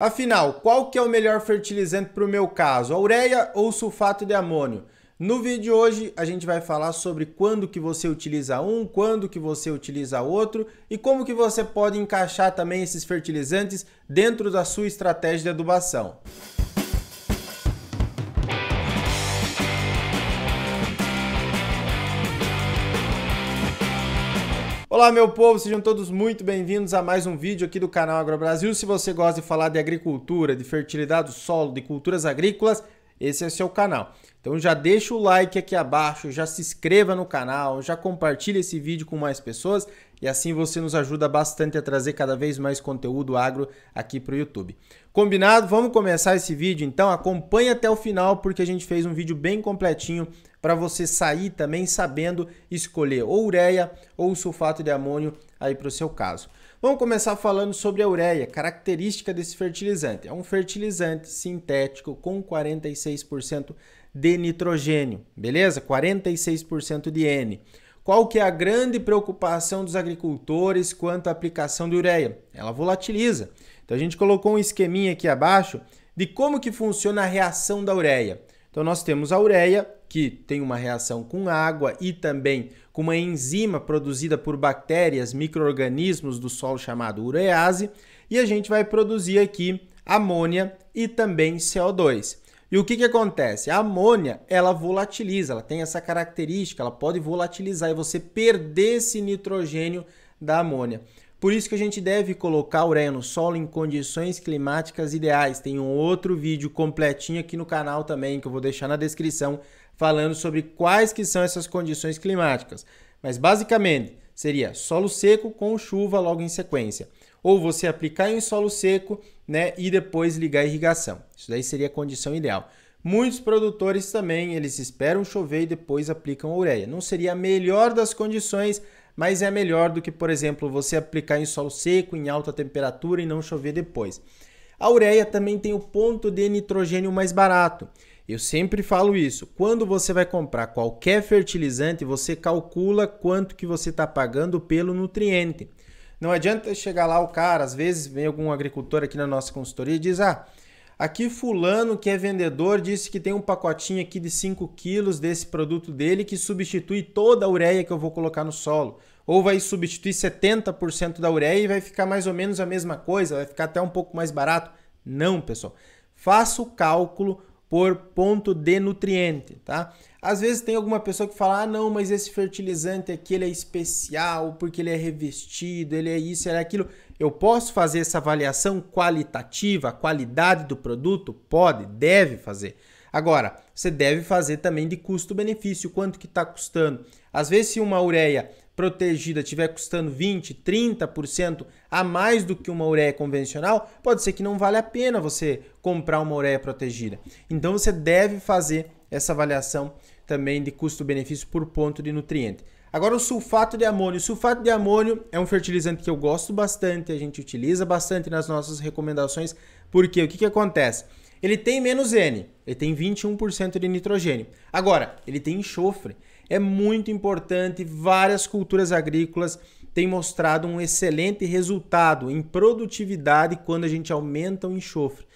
Afinal, qual que é o melhor fertilizante para o meu caso, a ureia ou o sulfato de amônio? No vídeo de hoje a gente vai falar sobre quando que você utiliza um, quando que você utiliza outro e como que você pode encaixar também esses fertilizantes dentro da sua estratégia de adubação. Olá meu povo, sejam todos muito bem-vindos a mais um vídeo aqui do canal AgroBrasil. Se você gosta de falar de agricultura, de fertilidade do solo, de culturas agrícolas, esse é o seu canal. Então já deixa o like aqui abaixo, já se inscreva no canal, já compartilhe esse vídeo com mais pessoas e assim você nos ajuda bastante a trazer cada vez mais conteúdo agro aqui para o YouTube. Combinado? Vamos começar esse vídeo então? Acompanhe até o final porque a gente fez um vídeo bem completinho para você sair também sabendo escolher ou ureia ou sulfato de amônio aí para o seu caso. Vamos começar falando sobre a ureia, característica desse fertilizante. É um fertilizante sintético com 46% de nitrogênio, beleza? 46% de N. Qual que é a grande preocupação dos agricultores quanto à aplicação de ureia? Ela volatiliza. Então a gente colocou um esqueminha aqui abaixo de como que funciona a reação da ureia. Então nós temos a ureia, que tem uma reação com água e também com uma enzima produzida por bactérias, micro-organismos do solo chamado urease, e a gente vai produzir aqui amônia e também CO2. E o que acontece? A amônia, ela volatiliza, ela tem essa característica, ela pode volatilizar e você perder esse nitrogênio da amônia. Por isso que a gente deve colocar a ureia no solo em condições climáticas ideais. Tem um outro vídeo completinho aqui no canal também, que eu vou deixar na descrição, falando sobre quais que são essas condições climáticas. Mas basicamente, seria solo seco com chuva logo em sequência. Ou você aplicar em solo seco, né, e depois ligar a irrigação. Isso daí seria a condição ideal. Muitos produtores também, eles esperam chover e depois aplicam a ureia. Não seria a melhor das condições, mas é melhor do que, por exemplo, você aplicar em solo seco, em alta temperatura e não chover depois. A ureia também tem o ponto de nitrogênio mais barato. Eu sempre falo isso. Quando você vai comprar qualquer fertilizante, você calcula quanto que você está pagando pelo nutriente. Não adianta chegar lá o cara, às vezes vem algum agricultor aqui na nossa consultoria e diz: aqui fulano que é vendedor disse que tem um pacotinho aqui de 5 quilos desse produto dele que substitui toda a ureia que eu vou colocar no solo. Ou vai substituir 70% da ureia e vai ficar mais ou menos a mesma coisa, vai ficar até um pouco mais barato. Não, pessoal. Faça o cálculo por ponto de nutriente, tá? Às vezes tem alguma pessoa que fala: não, mas esse fertilizante aqui ele é especial porque ele é revestido, ele é isso, ele é aquilo. Eu posso fazer essa avaliação qualitativa, a qualidade do produto? Pode, deve fazer. Agora, você deve fazer também de custo-benefício, quanto que está custando. Às vezes, se uma ureia protegida estiver custando 20%, 30% a mais do que uma ureia convencional, pode ser que não vale a pena você comprar uma ureia protegida. Então, você deve fazer essa avaliação também de custo-benefício por ponto de nutriente. Agora o sulfato de amônio. O sulfato de amônio é um fertilizante que eu gosto bastante, a gente utiliza bastante nas nossas recomendações, porque o que acontece? Ele tem menos N, ele tem 21% de nitrogênio. Agora, ele tem enxofre. É muito importante, várias culturas agrícolas têm mostrado um excelente resultado em produtividade quando a gente aumenta o enxofre.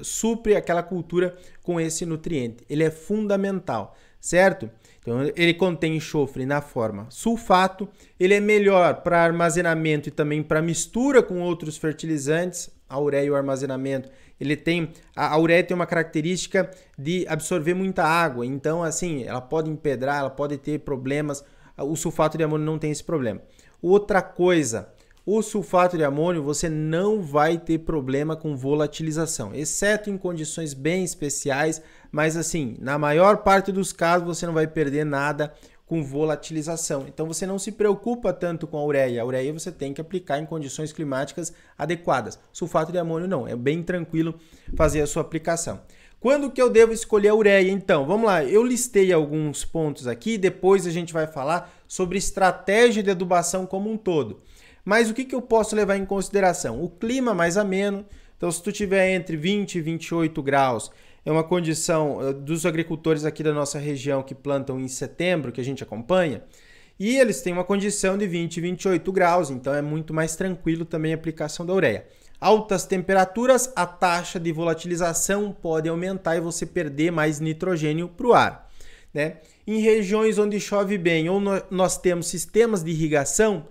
Supre aquela cultura com esse nutriente. Ele é fundamental, certo? Então, ele contém enxofre na forma sulfato, ele é melhor para armazenamento e também para mistura com outros fertilizantes, a ureia e o armazenamento. A ureia tem uma característica de absorver muita água, então assim, ela pode empedrar, ela pode ter problemas, o sulfato de amônio não tem esse problema. Outra coisa, o sulfato de amônio você não vai ter problema com volatilização, exceto em condições bem especiais, mas assim, na maior parte dos casos você não vai perder nada com volatilização. Então você não se preocupa tanto com a ureia você tem que aplicar em condições climáticas adequadas. Sulfato de amônio não, é bem tranquilo fazer a sua aplicação. Quando que eu devo escolher a ureia? Então, vamos lá, eu listei alguns pontos aqui, depois a gente vai falar sobre estratégia de adubação como um todo. Mas o que eu posso levar em consideração? O clima mais ameno, então se tu tiver entre 20 e 28 graus, é uma condição dos agricultores aqui da nossa região que plantam em setembro, que a gente acompanha, e eles têm uma condição de 20 e 28 graus, então é muito mais tranquilo também a aplicação da ureia. Altas temperaturas, a taxa de volatilização pode aumentar e você perder mais nitrogênio para o ar, né? Em regiões onde chove bem ou nós temos sistemas de irrigação,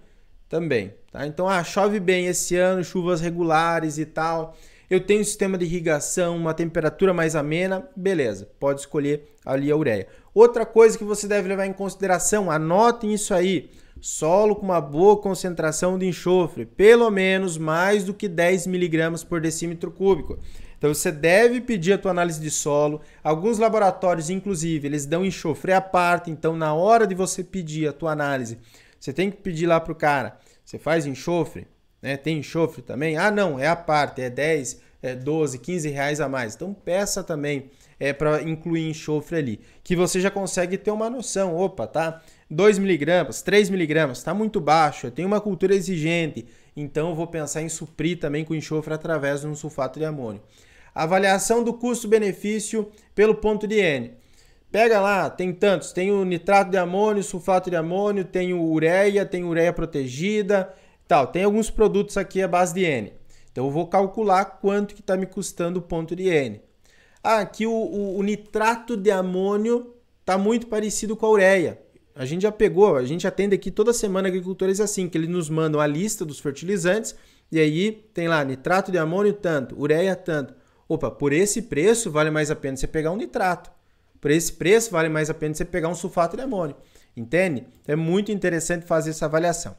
também, tá? Então, chove bem esse ano, chuvas regulares e tal, eu tenho um sistema de irrigação, uma temperatura mais amena, beleza, pode escolher ali a ureia. Outra coisa que você deve levar em consideração, anotem isso aí, solo com uma boa concentração de enxofre, pelo menos mais do que 10 mg por decímetro cúbico. Então você deve pedir a tua análise de solo. Alguns laboratórios, inclusive, eles dão enxofre à parte, então na hora de você pedir a tua análise, você tem que pedir lá para o cara, você faz enxofre, né? Tem enxofre também? Ah, não, é a parte, é 10, 12, 15 reais a mais. Então peça também para incluir enxofre ali, que você já consegue ter uma noção. Opa, tá? 2 mg, 3 mg, está muito baixo, eu tenho uma cultura exigente, então eu vou pensar em suprir também com enxofre através de um sulfato de amônio. Avaliação do custo-benefício pelo ponto de N. Pega lá, tem tantos, tem o nitrato de amônio, sulfato de amônio, tem o ureia, tem ureia protegida, tal. Tem alguns produtos aqui à base de N. Então eu vou calcular quanto que está me custando o ponto de N. Aqui o nitrato de amônio está muito parecido com a ureia. A gente já pegou, a gente atende aqui toda semana agricultores assim, que eles nos mandam a lista dos fertilizantes e aí tem lá nitrato de amônio tanto, ureia tanto. Opa, por esse preço vale mais a pena você pegar um nitrato. Por esse preço vale mais a pena você pegar um sulfato de amônio. Entende? É muito interessante fazer essa avaliação.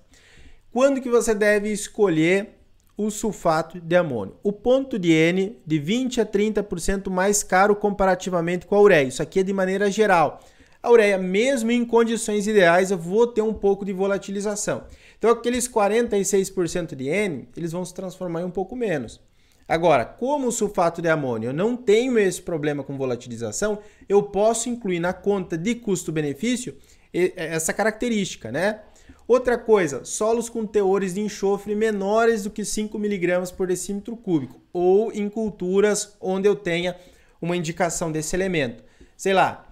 Quando que você deve escolher o sulfato de amônio? O ponto de N de 20 a 30% mais caro comparativamente com a ureia. Isso aqui é de maneira geral. A ureia, mesmo em condições ideais, eu vou ter um pouco de volatilização. Então, aqueles 46% de N, eles vão se transformar em um pouco menos. Agora, como o sulfato de amônio eu não tenho esse problema com volatilização, eu posso incluir na conta de custo-benefício essa característica, né? Outra coisa, solos com teores de enxofre menores do que 5 mg por decímetro cúbico ou em culturas onde eu tenha uma indicação desse elemento. Sei lá,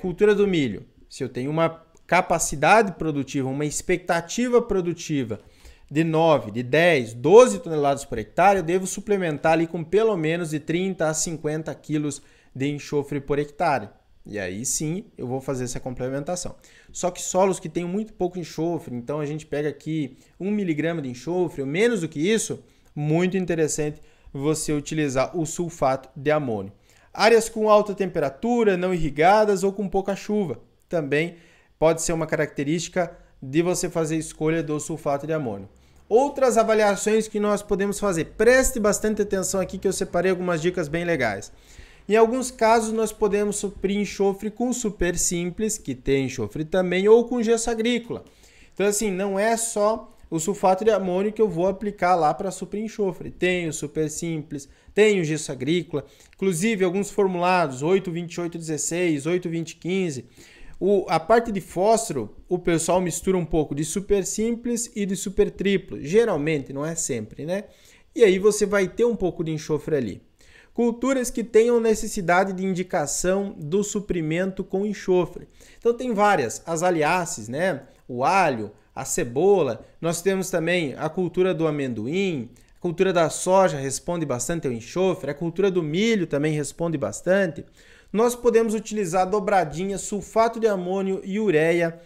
cultura do milho. Se eu tenho uma capacidade produtiva, uma expectativa produtiva de 9, de 10, 12 toneladas por hectare, eu devo suplementar ali com pelo menos de 30 a 50 quilos de enxofre por hectare. E aí sim eu vou fazer essa complementação. Só que solos que têm muito pouco enxofre, então a gente pega aqui 1 mg de enxofre, ou menos do que isso, muito interessante você utilizar o sulfato de amônio. Áreas com alta temperatura, não irrigadas ou com pouca chuva, também pode ser uma característica de você fazer a escolha do sulfato de amônio. Outras avaliações que nós podemos fazer. Preste bastante atenção aqui que eu separei algumas dicas bem legais. Em alguns casos nós podemos suprir enxofre com super simples, que tem enxofre também, ou com gesso agrícola. Então assim, não é só o sulfato de amônio que eu vou aplicar lá para suprir enxofre. Tem o super simples, tem o gesso agrícola, inclusive alguns formulados, 8,28,16, 8,20,15. A parte de fósforo, o pessoal mistura um pouco de super simples e de super triplo. Geralmente, não é sempre, né? E aí você vai ter um pouco de enxofre ali. Culturas que tenham necessidade de indicação do suprimento com enxofre. Então tem várias, as alháceas, né? O alho, a cebola. Nós temos também a cultura do amendoim, a cultura da soja responde bastante ao enxofre, a cultura do milho também responde bastante. Nós podemos utilizar dobradinha, sulfato de amônio e ureia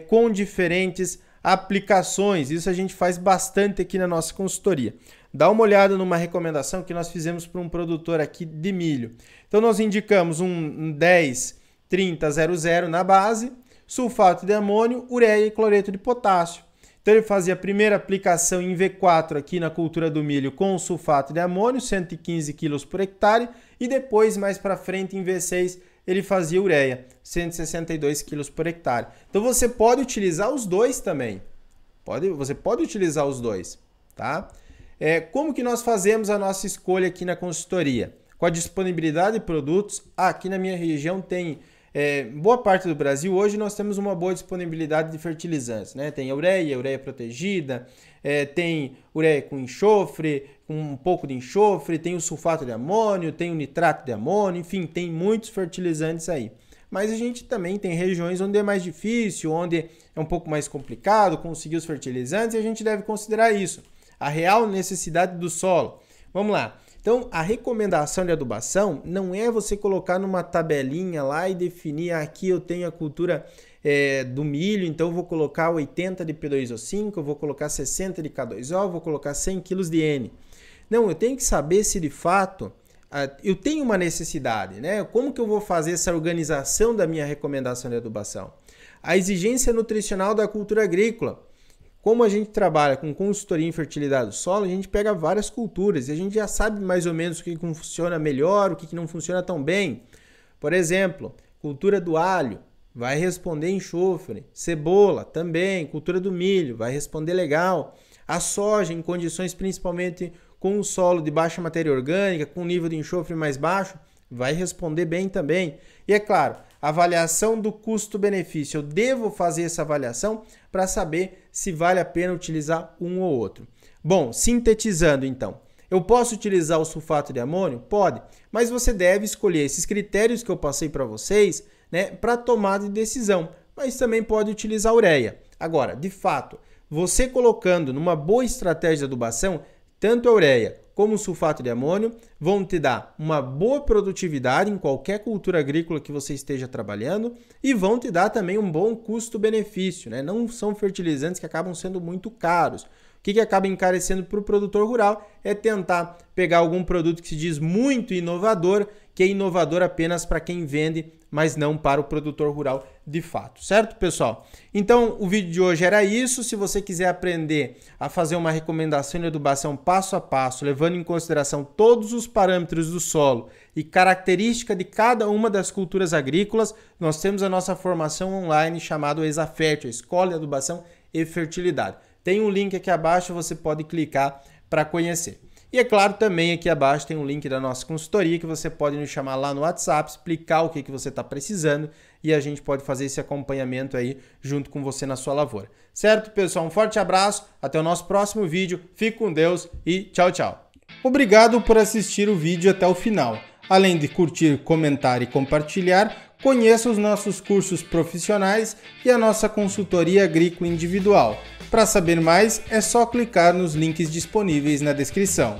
com diferentes aplicações. Isso a gente faz bastante aqui na nossa consultoria. Dá uma olhada numa recomendação que nós fizemos para um produtor aqui de milho. Então nós indicamos um 10-30-00 na base, sulfato de amônio, ureia e cloreto de potássio. Então ele fazia a primeira aplicação em V4 aqui na cultura do milho com sulfato de amônio, 115 kg por hectare, e depois mais para frente em V6 ele fazia ureia, 162 kg por hectare. Então você pode utilizar os dois também. Você pode utilizar os dois, tá? Como que nós fazemos a nossa escolha aqui na consultoria? Com a disponibilidade de produtos, aqui na minha região tem boa parte do Brasil, hoje nós temos uma boa disponibilidade de fertilizantes, né? Tem a ureia protegida, tem ureia com enxofre, com um pouco de enxofre, tem o sulfato de amônio, tem o nitrato de amônio, enfim, tem muitos fertilizantes aí. Mas a gente também tem regiões onde é mais difícil, onde é um pouco mais complicado conseguir os fertilizantes e a gente deve considerar isso. A real necessidade do solo. Vamos lá. Então, a recomendação de adubação não é você colocar numa tabelinha lá e definir aqui eu tenho a cultura do milho, então eu vou colocar 80 de P2O5, eu vou colocar 60 de K2O, eu vou colocar 100 kg de N. Não, eu tenho que saber se de fato eu tenho uma necessidade, né? Como que eu vou fazer essa organização da minha recomendação de adubação? A exigência nutricional da cultura agrícola. Como a gente trabalha com consultoria em fertilidade do solo, a gente pega várias culturas e a gente já sabe mais ou menos o que funciona melhor, o que não funciona tão bem. Por exemplo, cultura do alho vai responder enxofre, cebola também, cultura do milho vai responder legal. A soja em condições principalmente com um solo de baixa matéria orgânica, com nível de enxofre mais baixo, vai responder bem também. E é claro, avaliação do custo-benefício. Eu devo fazer essa avaliação para saber se vale a pena utilizar um ou outro. Bom, sintetizando então, eu posso utilizar o sulfato de amônio? Pode, mas você deve escolher esses critérios que eu passei para vocês, né, para tomada de decisão, mas também pode utilizar a ureia. Agora, de fato, você colocando numa boa estratégia de adubação, tanto a ureia como o sulfato de amônio vão te dar uma boa produtividade em qualquer cultura agrícola que você esteja trabalhando e vão te dar também um bom custo-benefício, né? Não são fertilizantes que acabam sendo muito caros. O que acaba encarecendo para o produtor rural é tentar pegar algum produto que se diz muito inovador, que é inovador apenas para quem vende, mas não para o produtor rural de fato, certo, pessoal? Então, o vídeo de hoje era isso. Se você quiser aprender a fazer uma recomendação de adubação passo a passo, levando em consideração todos os parâmetros do solo e característica de cada uma das culturas agrícolas, nós temos a nossa formação online chamada ExaFert, a Escola de Adubação e Fertilidade. Tem um link aqui abaixo, você pode clicar para conhecer. E é claro, também aqui abaixo tem um link da nossa consultoria que você pode nos chamar lá no WhatsApp, explicar o que você está precisando e a gente pode fazer esse acompanhamento aí junto com você na sua lavoura. Certo, pessoal? Um forte abraço, até o nosso próximo vídeo, fique com Deus e tchau, tchau! Obrigado por assistir o vídeo até o final. Além de curtir, comentar e compartilhar, conheça os nossos cursos profissionais e a nossa consultoria agrícola individual. Para saber mais, é só clicar nos links disponíveis na descrição.